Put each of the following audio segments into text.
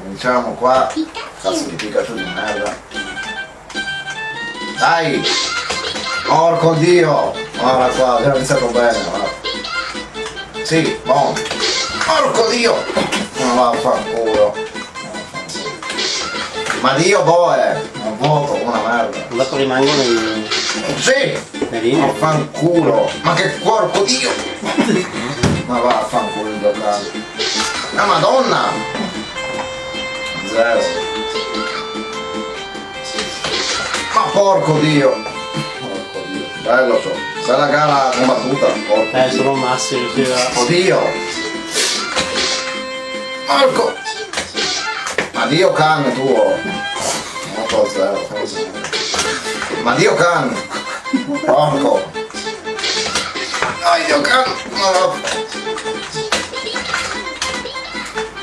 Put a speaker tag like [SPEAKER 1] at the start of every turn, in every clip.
[SPEAKER 1] Cominciamo qua. Cazzo di Pikachu di merda. Dai! Porco dio! Guarda qua, abbiamo iniziato bene, guarda. Sì, buono. Porco dio! Non vaffanculo. Ma dio boe! Non voto, una merda.
[SPEAKER 2] Dopo rimangono in...
[SPEAKER 1] Sì! Vaffanculo! Ma che porco dio! Ma vaffanculo il giocare. La madonna! Zero. Ma porco dio! Porco dio. Bello so. Bella gara combattuta. Porco
[SPEAKER 2] solo Massi riusciva.
[SPEAKER 1] Oddio! Porco! Ma dio can tuo! Molto zero. Ma dio can! Porco! Dai dio can! No.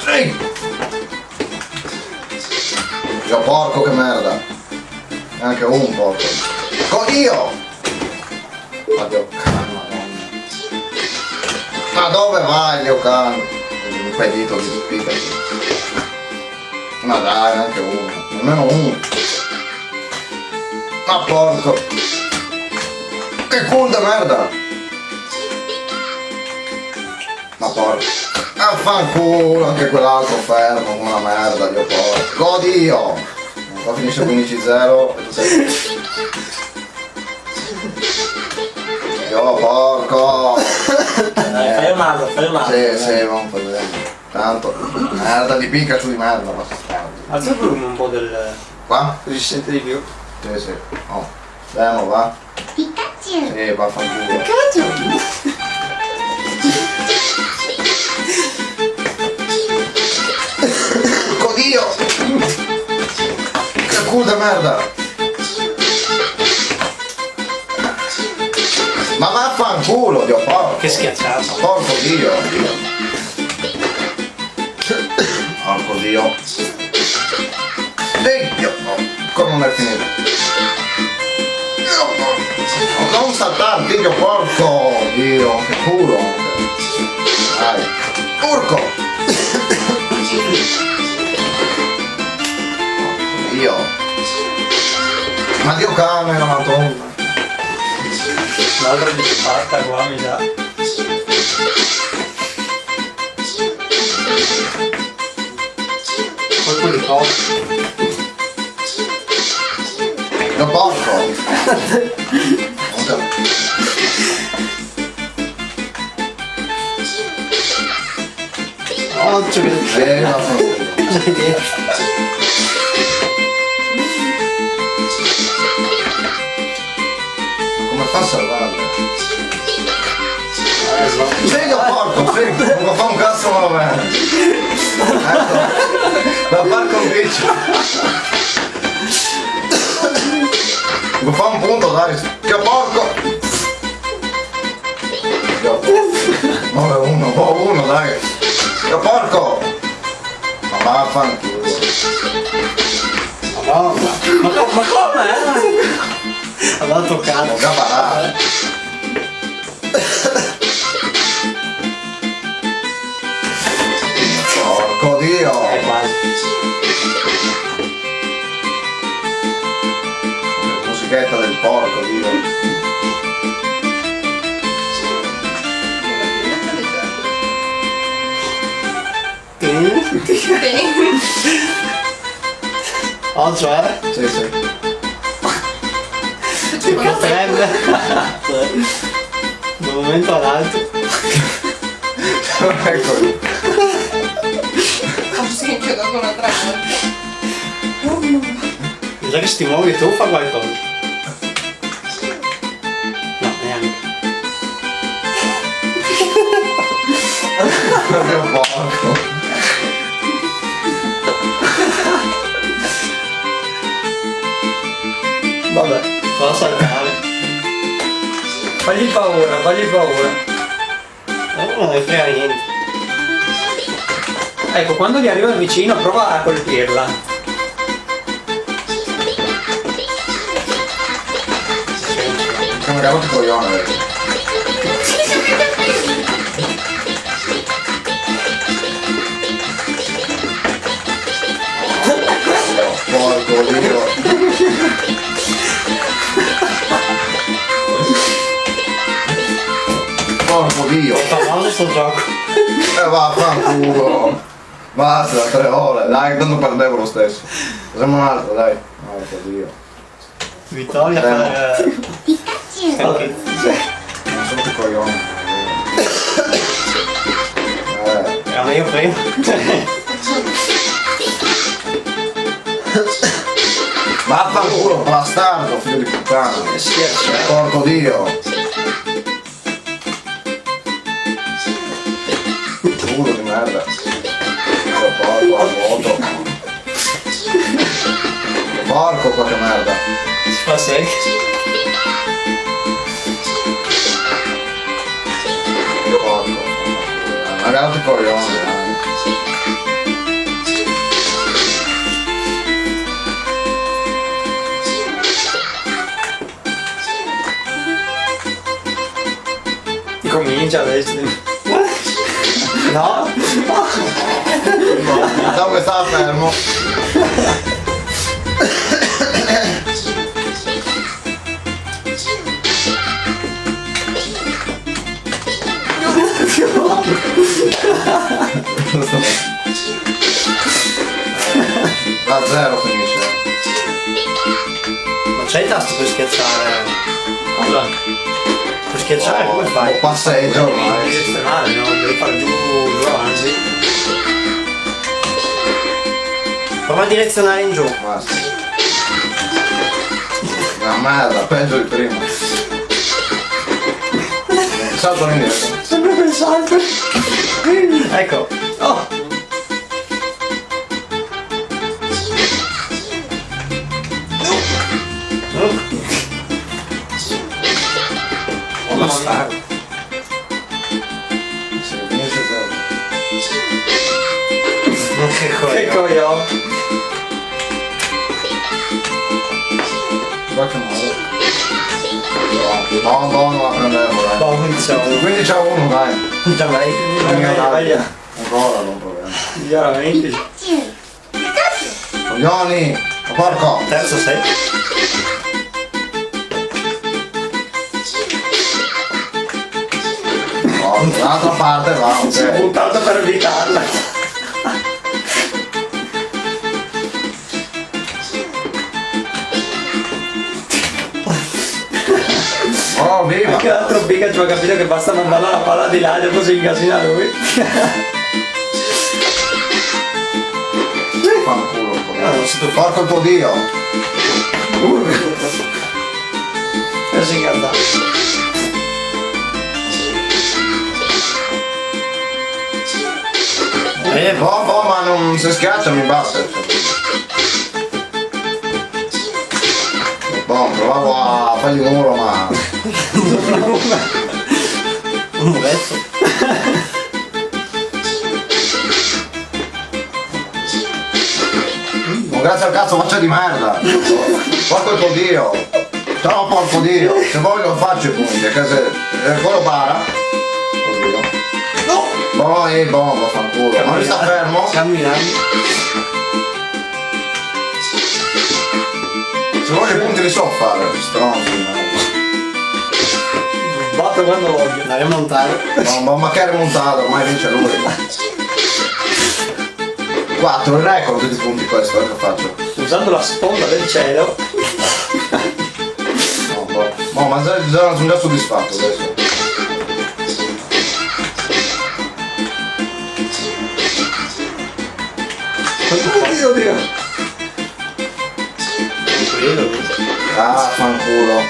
[SPEAKER 1] Sì! Dio porco che merda! Anche un porco! Oddio! Ma dio can, madonna! Ma dove vai dio can? Impedito di Pikachu! Ma dai, anche uno! Almeno uno! Ma porco! Che culo da merda! Ma porco! Affanculo, anche quell'altro fermo come una merda, dio porco! Oddio! Qua finisce 15-0 e tu sei... Dio porco!
[SPEAKER 2] Fai un altro, fai un altro.
[SPEAKER 1] Sì, vamos a vedere. Tanto, merda di Pikachu di merda, ma
[SPEAKER 2] alza il volume un po' del...
[SPEAKER 1] qua?
[SPEAKER 2] Così si sente di più.
[SPEAKER 1] Sì. Oh. Andiamo, va?
[SPEAKER 3] Pikachu!
[SPEAKER 1] Sì, vaffanculo.
[SPEAKER 3] Pikachu!
[SPEAKER 1] Oddio! Che culo da merda! Ma vaffanculo, dio porco!
[SPEAKER 2] Che schiacciato!
[SPEAKER 1] Porco dio! Porco dio! Dio! Come non è finito? Non saltare, dio porco! Dio, che culo! Dai! Urco! Dio! Ma dio camera, madonna!
[SPEAKER 2] L'altra di fatta qua mi sa. Colpo di costo.
[SPEAKER 1] Dio porco!
[SPEAKER 2] Occhio che...
[SPEAKER 1] Come fa a salvarlo? Dio porco, sì, non fa un cazzo ma va bene. Da parco un bici. Mi fa un punto dai, che porco! Uno dai! Che porco! Ma vaffanculo!
[SPEAKER 2] Madonna! Ma come? Allora toccato!
[SPEAKER 1] Non caparà! Porco dio!
[SPEAKER 2] Quasi!
[SPEAKER 1] Musichetta del porco dio!
[SPEAKER 2] Oh, cioè?
[SPEAKER 1] Sì.
[SPEAKER 2] Che potrebbe da un momento all'altro.
[SPEAKER 1] Ecco.
[SPEAKER 3] Ho sentito con una trama.
[SPEAKER 2] Mi sa che se ti muovi tu fa qualcosa. No, neanche.
[SPEAKER 1] Proprio porco.
[SPEAKER 2] Vabbè, fa saltare. Fagli paura, fagli paura. Non ne frega niente. Ecco, quando gli arriva vicino prova a colpirla.
[SPEAKER 1] Come cavolo coglione, vedi?
[SPEAKER 2] sto gioco.
[SPEAKER 1] Vaffanculo. Basta, 3 ore, dai, tanto perdevo lo stesso. Facciamo un'altra, dai. Porca Dio.
[SPEAKER 2] Vittoria
[SPEAKER 3] Pikachu.
[SPEAKER 2] ok.
[SPEAKER 1] Non sono più coglioni.
[SPEAKER 2] Era io prima.
[SPEAKER 1] Vaffanculo, bastardo, figlio di puttana. Porco Dio. Culo di merda. Porco al vuoto. Porco qua che merda.
[SPEAKER 2] Si fa serio.
[SPEAKER 1] Porco. Magari ti coglioni, dai.
[SPEAKER 2] Comincia adesso. No?
[SPEAKER 1] Pensavo che stava fermo. Da 0 finisce.
[SPEAKER 2] Ma c'hai il tasto per schiacciare? Allora. Per schiacciare come fai?
[SPEAKER 1] Passeggio ormai.
[SPEAKER 2] Direzionale, no? Devi fare giù avanti. Prova a direzionare in giù.
[SPEAKER 1] Basta. Una merda, peggio di prima. Salto indietro.
[SPEAKER 2] Sempre quel salto. Ecco. Oh.
[SPEAKER 1] Bastardo. Se finisce 0.
[SPEAKER 2] Che coglione.
[SPEAKER 1] Qualche modo. Buono a prenderlo, dai.
[SPEAKER 2] Buon,
[SPEAKER 1] Quindi c'è uno, dai.
[SPEAKER 2] già vai.
[SPEAKER 1] Ancora non problema.
[SPEAKER 2] Veramente.
[SPEAKER 3] Pikachu.
[SPEAKER 1] Coglioni! Ma porco!
[SPEAKER 2] Terzo sei.
[SPEAKER 1] Dall'altra parte va,
[SPEAKER 2] Si è
[SPEAKER 1] ok.
[SPEAKER 2] buttato per evitarla.
[SPEAKER 1] Oh, viva!
[SPEAKER 2] Anche l'altro Pikachu ha capito che basta mandarla la palla di là, dopo si incasina lui.
[SPEAKER 1] Fanculo.
[SPEAKER 2] non si può
[SPEAKER 1] Porco il tuo dio!
[SPEAKER 2] E si incanta.
[SPEAKER 1] Boh, ma non si schiaccia, mi batte. Boh, provavo a fargli un muro, ma...
[SPEAKER 2] Un muretto.
[SPEAKER 1] Non grazie al cazzo faccia di merda! Porco il tuo dio! Ciao porco dio! Se voglio faccio i punti, che se... quello para. Oddio.
[SPEAKER 2] No!
[SPEAKER 1] Boh, vaffanculo. Ma lui sta fermo?
[SPEAKER 2] Camminando.
[SPEAKER 1] Se voglio i punti li so fare, stronzi.
[SPEAKER 2] Batto quando voglio. La rimontare.
[SPEAKER 1] Ma che rimontato, ormai vince lui. 4, il record di punti questo, che faccio?
[SPEAKER 2] Usando la sponda del cielo.
[SPEAKER 1] No, ma già sono già soddisfatto adesso.
[SPEAKER 2] Oddio.
[SPEAKER 1] Ah, fanculo.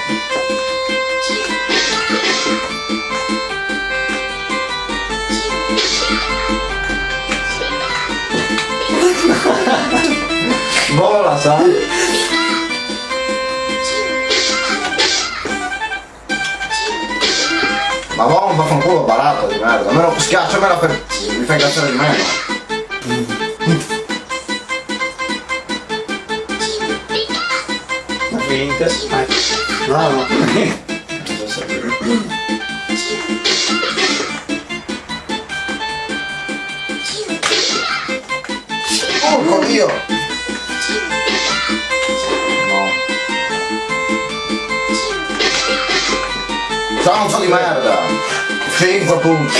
[SPEAKER 1] Vola, sa? Ma va un vaffanculo barato di merda. Almeno schiacciamela per... mi fai incazzare di meno.
[SPEAKER 2] Niente. No.
[SPEAKER 1] Porco dio! No. Ciao, non so di merda! 5 punti!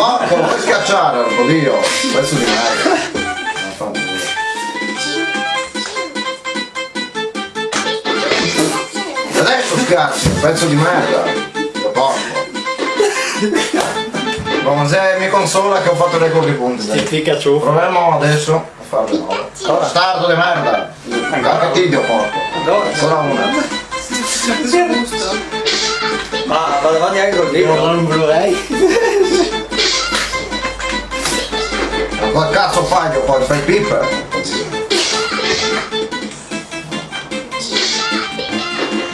[SPEAKER 1] Porco, lo puoi schiacciare, oddio, pezzo di merda. Vaffanculo. E adesso schiacci, pezzo di merda. Porco. Ma se mi consola che ho fatto il record di punti.
[SPEAKER 2] Ti
[SPEAKER 1] Dai.
[SPEAKER 2] Pikachu.
[SPEAKER 1] Proviamo adesso a farlo di nuovo. Stardo di merda. Anche Tidio, porco. Ancora una.
[SPEAKER 2] Ma vado avanti anche col libro, non un Blu-ray.
[SPEAKER 1] Ma che cazzo fai io poi? Fai pippe?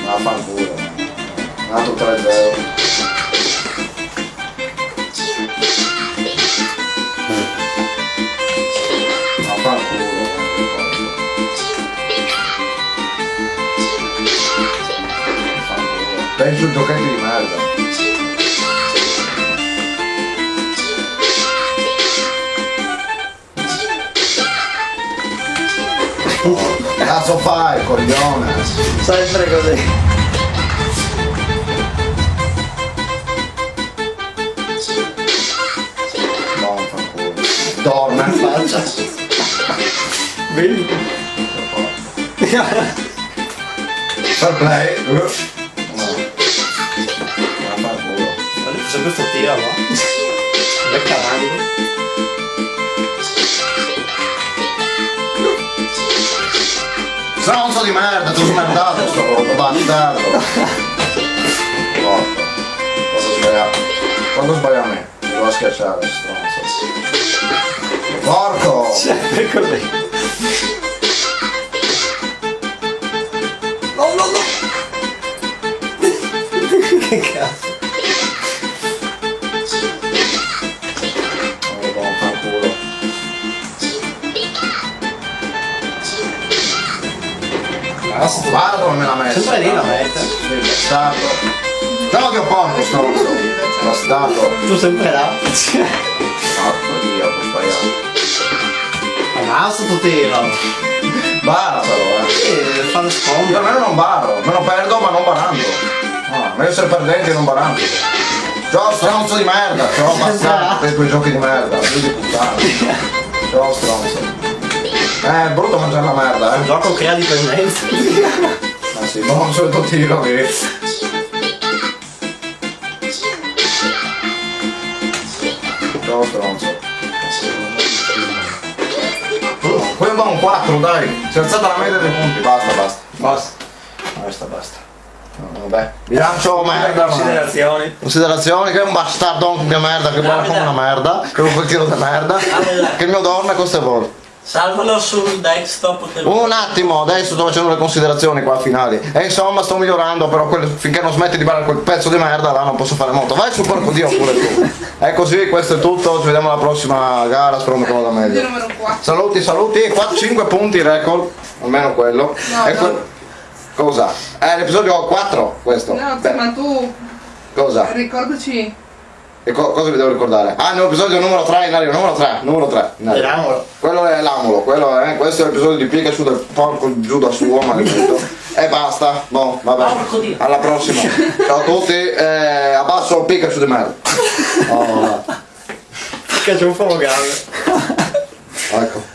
[SPEAKER 1] Vaffanculo. Nato 3-0. Penso giochetti di merda. Cazzo fai, coglione?
[SPEAKER 2] Sempre così.
[SPEAKER 1] No, fanculo. Dorme in faccia.
[SPEAKER 2] Vedi?
[SPEAKER 1] Fair play. No.
[SPEAKER 2] Se questo tira va. Becca avanti.
[SPEAKER 1] Stronzo di merda, tu smerdato sto bastardo. Porco. Quando sbaglia a me? Mi devo schiacciare, stronzo. Porco!
[SPEAKER 2] Sempre così. No, no, no! Che cazzo? Guarda come me la mette. Sempre lì la mette.
[SPEAKER 1] Sì, bastardo. No che porco stronzo. Bastardo.
[SPEAKER 2] Tu sempre là.
[SPEAKER 1] Porco Dio, ho sbagliato.
[SPEAKER 2] Ma sto tiro.
[SPEAKER 1] Bara però,
[SPEAKER 2] Fanno
[SPEAKER 1] Io
[SPEAKER 2] scomodo.
[SPEAKER 1] almeno non baro, almeno perdo ma non barando. Meglio essere perdenti e non barando. Ciao stronzo di merda, ciao bastardo, per i tuoi giochi di merda, figlio di puttana. Ciao stronzo. È brutto mangiare la merda,
[SPEAKER 2] Il gioco crea dipendenza.
[SPEAKER 1] Ma sì, non solito tiro che. Ciao stronzo. Poi andiamo un 4, dai. Si è alzata la media dei punti, basta. Basta. No, vabbè. Bilancio merda,
[SPEAKER 2] Considerazioni.
[SPEAKER 1] Considerazioni che è un bastardo che merda, che buona come una merda, che è un quel di merda, che il mio dorme queste volte.
[SPEAKER 2] Salvalo sul desktop del...
[SPEAKER 1] Un attimo, adesso sto facendo le considerazioni qua finali. E insomma sto migliorando, però finché non smetti di ballare quel pezzo di merda là non posso fare molto. Vai sul porco Dio pure tu. È così, questo è tutto, ci vediamo alla prossima gara, spero che vada meglio.
[SPEAKER 3] Numero 4.
[SPEAKER 1] Saluti, 5 punti record, almeno quello.
[SPEAKER 3] No,
[SPEAKER 1] E
[SPEAKER 3] no.
[SPEAKER 1] Cosa? L'episodio 4 questo.
[SPEAKER 3] No,
[SPEAKER 1] Beh,
[SPEAKER 3] ma tu
[SPEAKER 1] cosa?
[SPEAKER 3] ricordaci.
[SPEAKER 1] E cosa vi devo ricordare? Ah, nell'episodio numero 3 in arrivo, numero 3 in arrivo.
[SPEAKER 2] L'amolo.
[SPEAKER 1] Quello è l'amolo, questo è l'episodio di Pikachu del porco giù da suo maledetto. E basta, boh, vabbè.
[SPEAKER 2] Porco Dio.
[SPEAKER 1] Alla prossima. Ciao a tutti, abbasso il Pikachu di merda. Oh,
[SPEAKER 2] Che c'è un po' grave.
[SPEAKER 1] ecco.